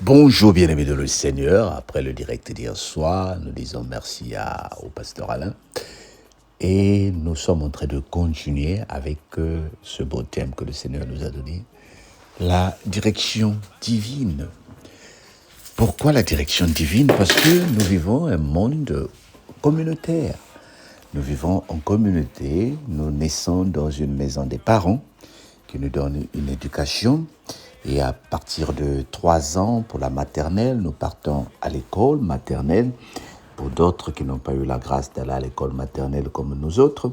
Bonjour bien-aimés de le Seigneur. Après le direct d'hier soir, nous disons merci au pasteur Alain. Et nous sommes en train de continuer avec ce beau thème que le Seigneur nous a donné, la direction divine. Pourquoi la direction divine? Parce que nous vivons un monde communautaire. Nous vivons en communauté, nous naissons dans une maison des parents qui nous donnent une éducation. Et à partir de 3 ans pour la maternelle, nous partons à l'école maternelle. Pour d'autres qui n'ont pas eu la grâce d'aller à l'école maternelle comme nous autres,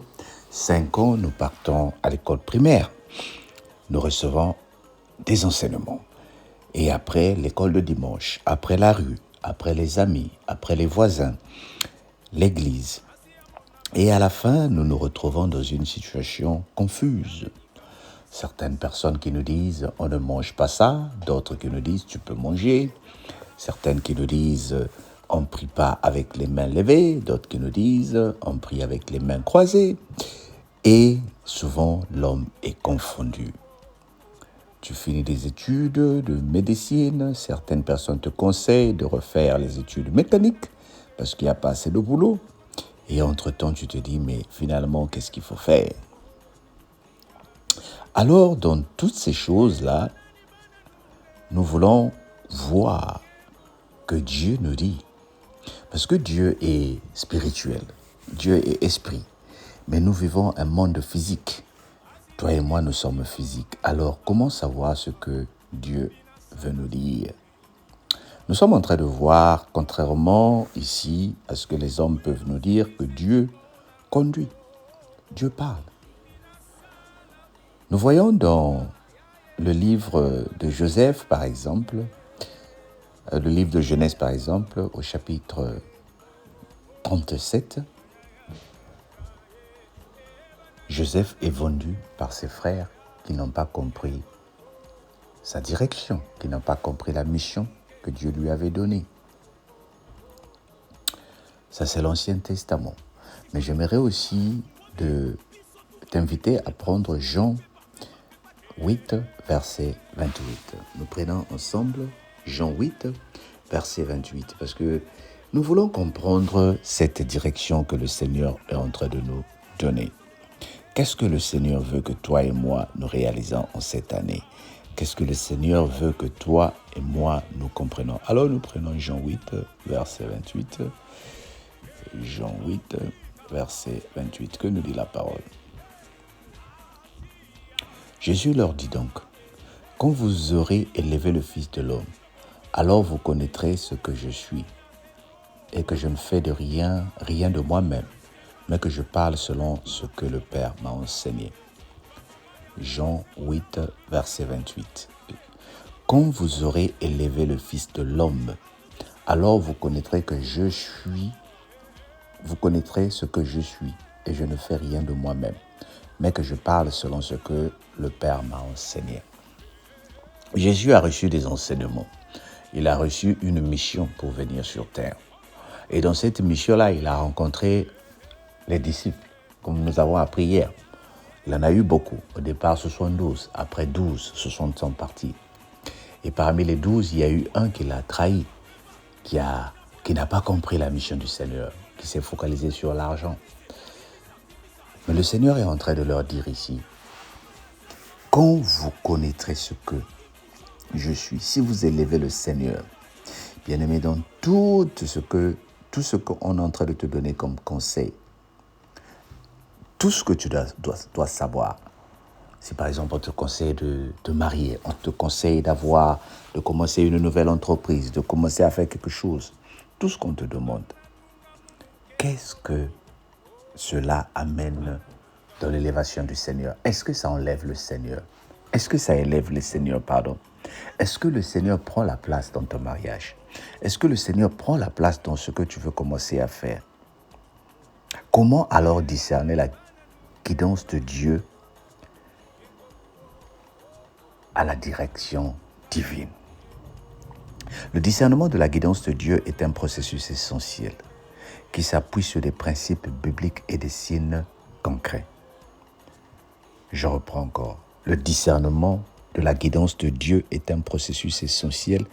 5 ans, nous partons à l'école primaire. Nous recevons des enseignements. Et après, l'école de dimanche, après la rue, après les amis, après les voisins, l'église. Et à la fin, nous nous retrouvons dans une situation confuse. Certaines personnes qui nous disent « on ne mange pas ça », d'autres qui nous disent « tu peux manger », certaines qui nous disent « on ne prie pas avec les mains levées », d'autres qui nous disent « on prie avec les mains croisées ». Et souvent, l'homme est confondu. Tu finis des études de médecine, certaines personnes te conseillent de refaire les études mécaniques parce qu'il n'y a pas assez de boulot. Et entre-temps, tu te dis « mais finalement, qu'est-ce qu'il faut faire ?» Alors, dans toutes ces choses-là, nous voulons voir que Dieu nous dit. Parce que Dieu est spirituel, Dieu est esprit. Mais nous vivons un monde physique. Toi et moi, nous sommes physiques. Alors, comment savoir ce que Dieu veut nous dire? Nous sommes en train de voir, contrairement ici à ce que les hommes peuvent nous dire, que Dieu conduit, Dieu parle. Nous voyons dans le livre de Joseph, par exemple, le livre de Genèse, par exemple, au chapitre 37, Joseph est vendu par ses frères qui n'ont pas compris sa direction, qui n'ont pas compris la mission que Dieu lui avait donnée. Ça, c'est l'Ancien Testament. Mais j'aimerais aussi t'inviter à prendre Jean 8, verset 28. Nous prenons ensemble Jean 8, verset 28, parce que nous voulons comprendre cette direction que le Seigneur est en train de nous donner. Qu'est-ce que le Seigneur veut que toi et moi nous réalisons en cette année? Qu'est-ce que le Seigneur veut que toi et moi nous comprenions? Alors nous prenons Jean 8, verset 28. Jean 8, verset 28, que nous dit la parole. Jésus leur dit donc, « Quand vous aurez élevé le Fils de l'homme, alors vous connaîtrez ce que je suis, et que je ne fais de rien de moi-même, mais que je parle selon ce que le Père m'a enseigné. » Jean 8, verset 28. « Quand vous aurez élevé le Fils de l'homme, alors vous connaîtrez que je suis, vous connaîtrez ce que je suis, et je ne fais rien de moi-même, mais que je parle selon ce que le Père m'a enseigné. » Jésus a reçu des enseignements. Il a reçu une mission pour venir sur terre. Et dans cette mission-là, il a rencontré les disciples, comme nous avons appris hier. Il en a eu beaucoup. Au départ, ce sont 12. Après 12, ce sont partis. Et parmi les 12, il y a eu un qui l'a trahi, qui n'a pas compris la mission du Seigneur, qui s'est focalisé sur l'argent. Mais le Seigneur est en train de leur dire ici, quand vous connaîtrez ce que je suis, si vous élevez le Seigneur, bien aimé, dans tout ce qu'on est en train de te donner comme conseil, tout ce que tu dois savoir, si par exemple on te conseille de te marier, on te conseille de commencer une nouvelle entreprise, de commencer à faire quelque chose, tout ce qu'on te demande, qu'est-ce que cela amène dans l'élévation du Seigneur? Est-ce que ça enlève le Seigneur? Est-ce que ça élève le Seigneur, pardon? Est-ce que le Seigneur prend la place dans ton mariage? Est-ce que le Seigneur prend la place dans ce que tu veux commencer à faire? Comment alors discerner la guidance de Dieu à la direction divine? Le discernement de la guidance de Dieu est un processus essentiel qui s'appuie sur des principes bibliques et des signes concrets. Je reprends encore. Le discernement de la guidance de Dieu est un processus essentiel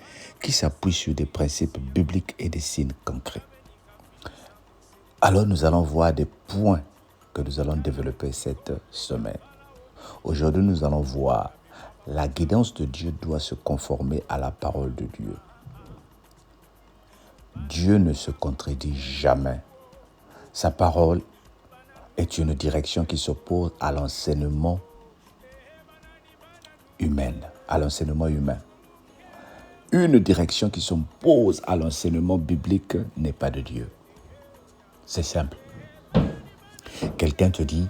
qui s'appuie sur des principes bibliques et des signes concrets. Alors nous allons voir des points que nous allons développer cette semaine. Aujourd'hui, nous allons voir la guidance de Dieu doit se conformer à la parole de Dieu. Dieu ne se contredit jamais. Sa parole est une direction qui s'oppose à l'enseignement humain. Une direction qui s'oppose à l'enseignement biblique n'est pas de Dieu. C'est simple. Quelqu'un te dit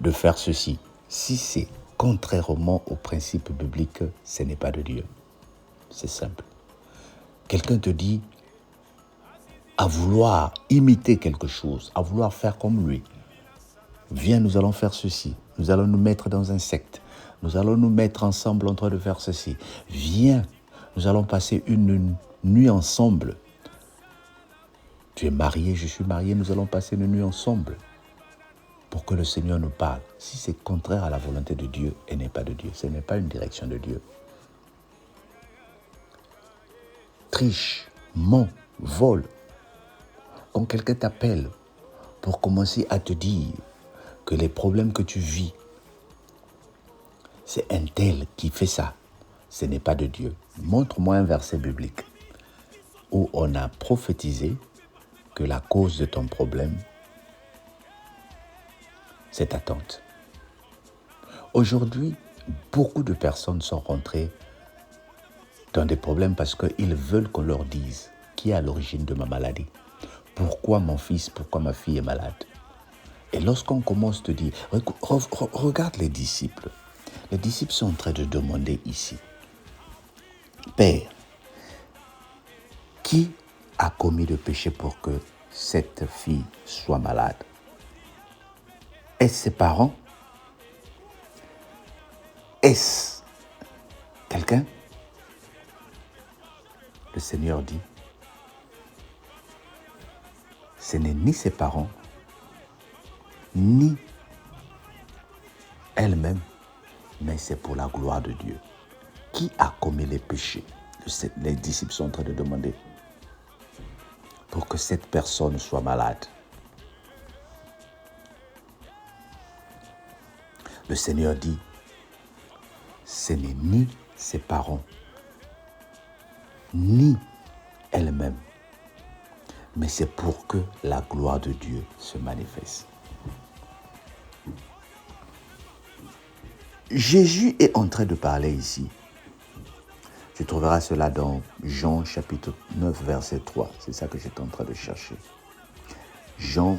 de faire ceci. Si c'est contrairement aux principes bibliques, ce n'est pas de Dieu. C'est simple. Quelqu'un te dit à vouloir imiter quelque chose, à vouloir faire comme lui. Viens, nous allons faire ceci. Nous allons nous mettre dans un secte. Nous allons nous mettre ensemble en train de faire ceci. Viens, nous allons passer une nuit ensemble. Tu es marié, je suis marié, nous allons passer une nuit ensemble pour que le Seigneur nous parle. Si c'est contraire à la volonté de Dieu, elle n'est pas de Dieu. Ce n'est pas une direction de Dieu. Triche, ment, vole. Quand quelqu'un t'appelle pour commencer à te dire que les problèmes que tu vis, c'est un tel qui fait ça, ce n'est pas de Dieu. Montre-moi un verset biblique où on a prophétisé que la cause de ton problème, c'est ta tante. Aujourd'hui, beaucoup de personnes sont rentrées dans des problèmes parce qu'ils veulent qu'on leur dise qui est à l'origine de ma maladie. Pourquoi mon fils, pourquoi ma fille est malade? Et lorsqu'on commence à te dire, regarde les disciples. Les disciples sont en train de demander ici, Père, qui a commis le péché pour que cette fille soit malade? Est-ce ses parents? Est-ce quelqu'un? Le Seigneur dit, ce n'est ni ses parents, ni elle-même, mais c'est pour la gloire de Dieu. Qui a commis les péchés? Les disciples sont en train de demander pour que cette personne soit malade. Le Seigneur dit, ce n'est ni ses parents, ni elle-même, mais c'est pour que la gloire de Dieu se manifeste. Jésus est en train de parler ici. Tu trouveras cela dans Jean chapitre 9, verset 3. C'est ça que j'étais en train de chercher. Jean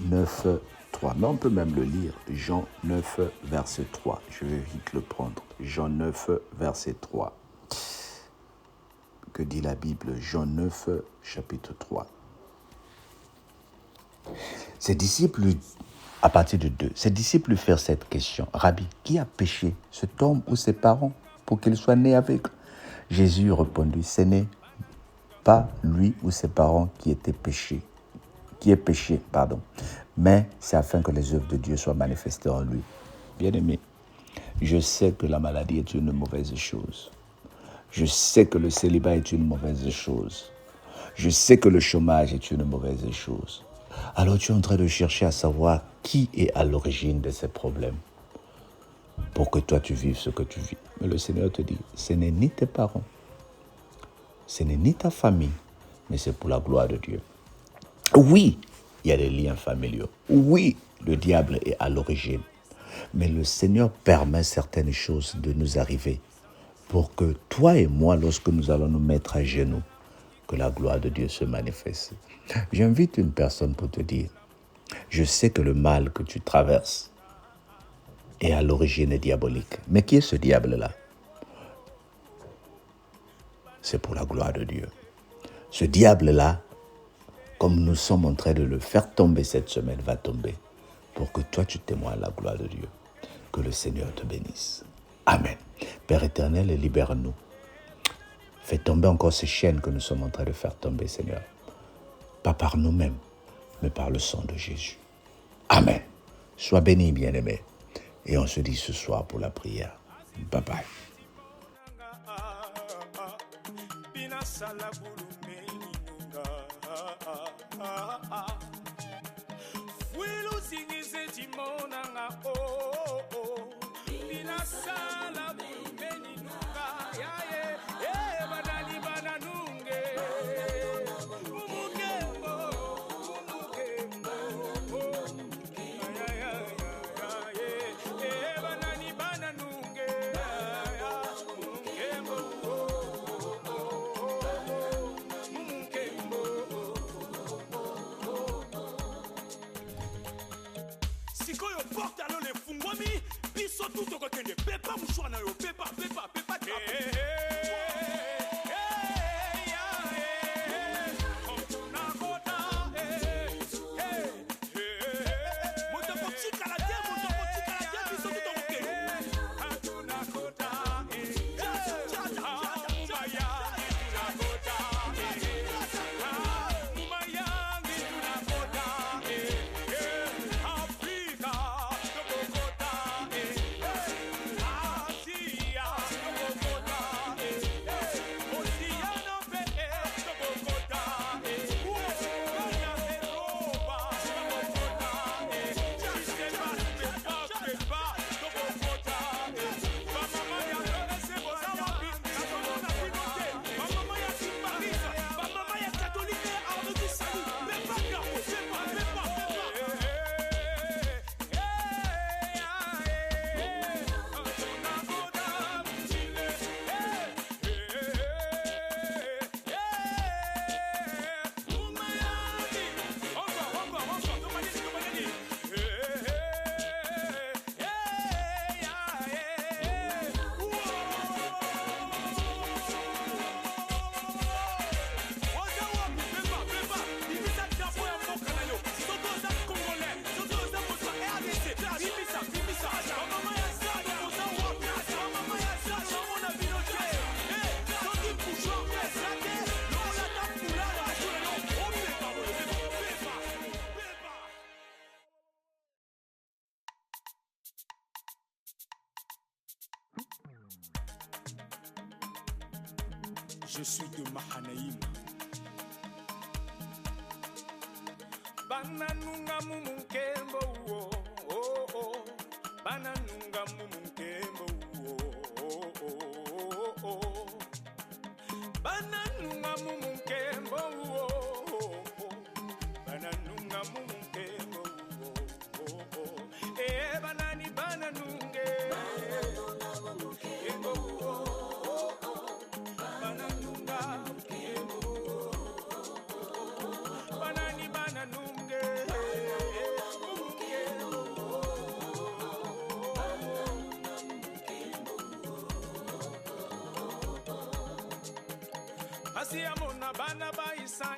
9, 3. Mais on peut même le lire. Jean 9, verset 3. Je vais vite le prendre. Jean 9, verset 3. Que dit la Bible? Jean 9, chapitre 3. Ses disciples, à partir de 2, ses disciples lui firent cette question. Rabbi, qui a péché, cet homme ou ses parents, pour qu'il soit né avec? Jésus répondit, ce n'est pas lui ou ses parents qui est péché, mais c'est afin que les œuvres de Dieu soient manifestées en lui. Bien-aimé, je sais que la maladie est une mauvaise chose. Je sais que le célibat est une mauvaise chose. Je sais que le chômage est une mauvaise chose. Alors tu es en train de chercher à savoir qui est à l'origine de ces problèmes pour que toi tu vives ce que tu vis. Mais le Seigneur te dit, ce n'est ni tes parents, ce n'est ni ta famille, mais c'est pour la gloire de Dieu. Oui, il y a des liens familiaux. Oui, le diable est à l'origine. Mais le Seigneur permet certaines choses de nous arriver pour que toi et moi, lorsque nous allons nous mettre à genoux, que la gloire de Dieu se manifeste. J'invite une personne pour te dire, je sais que le mal que tu traverses est à l'origine diabolique. Mais qui est ce diable-là? C'est pour la gloire de Dieu. Ce diable-là, comme nous sommes en train de le faire tomber cette semaine, va tomber pour que toi tu témoignes la gloire de Dieu. Que le Seigneur te bénisse. Amen. Père éternel, libère-nous. Fais tomber encore ces chaînes que nous sommes en train de faire tomber, Seigneur. Pas par nous-mêmes, mais par le sang de Jésus. Amen. Sois béni, bien-aimé. Et on se dit ce soir pour la prière. Bye bye. Pepa mshwana yo pepa Je suis de Mahanaïm. Bananunga mumunkembo oh oh oh. Bananunga mumunkembo oh oh oh. Bananunga mumunkembo oh oh. Bananunga mumunkembo oh oh. Eh banani bananunge. Bananunga oh. Asi amona bana ba isa